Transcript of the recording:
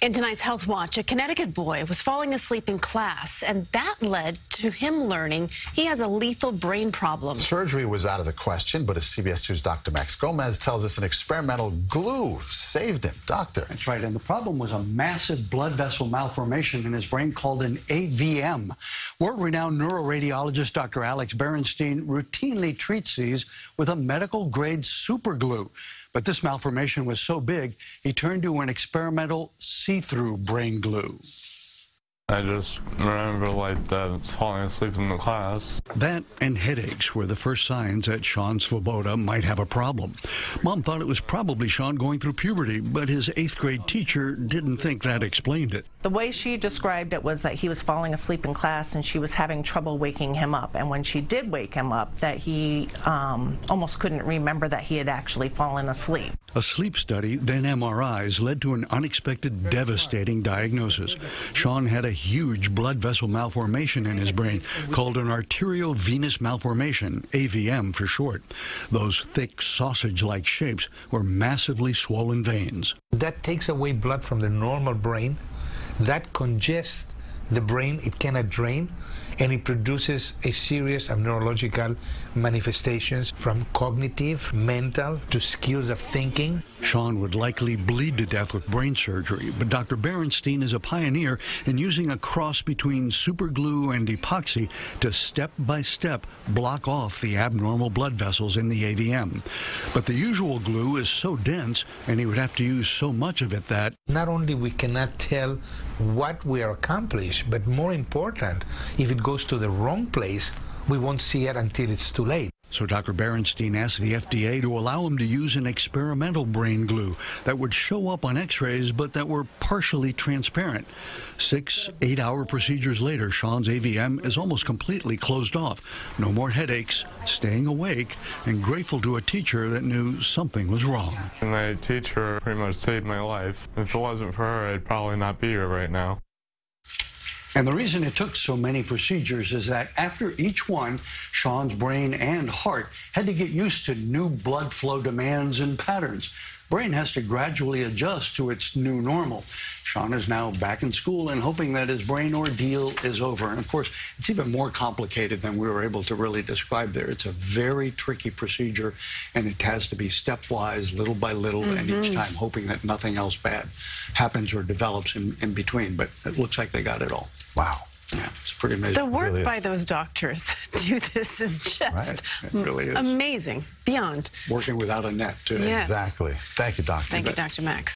In tonight's Health Watch, a Connecticut boy was falling asleep in class, and that led to him learning he has a lethal brain problem. Surgery was out of the question, but as CBS 2's Dr. Max Gomez tells us, an experimental glue saved him. Doctor. That's right, and the problem was a massive blood vessel malformation in his brain called an AVM. World-renowned neuroradiologist Dr. Alex Berenstein routinely treats these with a medical-grade superglue. But this malformation was so big, he turned to an experimental see-through brain glue. I just remember falling asleep in the class. That and headaches were the first signs that Sean Svoboda might have a problem. Mom thought it was probably Sean going through puberty, but his 8th grade teacher didn't think that explained it. The way she described it was that he was falling asleep in class and she was having trouble waking him up. And when she did wake him up, that he almost couldn't remember that he had actually fallen asleep. A sleep study, then MRIs, led to an unexpected, devastating diagnosis. Sean had a huge blood vessel malformation in his brain called an arteriovenous malformation, AVM for short. Those thick, sausage-like shapes were massively swollen veins. That takes away blood from the normal brain. That congests the brain. It cannot drain, and it produces a series of neurological manifestations from cognitive, mental, to skills of thinking. Sean would likely bleed to death with brain surgery, but Dr. Berenstein is a pioneer in using a cross between superglue and epoxy to step-by-step block off the abnormal blood vessels in the AVM. But the usual glue is so dense, and he would have to use so much of it that not only we cannot tell what we are accomplished, but more important, if it goes to the wrong place, we won't see it until it's too late. So Dr. Berenstein asked the FDA to allow him to use an experimental brain glue that would show up on x-rays, but that were partially transparent. 6 8-hour procedures later, Sean's AVM is almost completely closed off. No more headaches, staying awake, and grateful to a teacher that knew something was wrong. My teacher pretty much saved my life. If it wasn't for her, I'd probably not be here right now. And the reason it took so many procedures is that after each one, Sean's brain and heart had to get used to new blood flow demands and patterns. Brain has to gradually adjust to its new normal. Sean is now back in school and hoping that his brain ordeal is over. And of course, it's even more complicated than we were able to really describe there. It's a very tricky procedure, and it has to be stepwise, little by little, and each time hoping that nothing else bad happens or develops in between. But it looks like they got it all. Wow. Yeah, it's pretty amazing. The work really by those doctors that do this is just It really is. amazing, beyond. Working without a net, too. Yes. Exactly. Thank you, Doctor. Thank you, Dr. Max.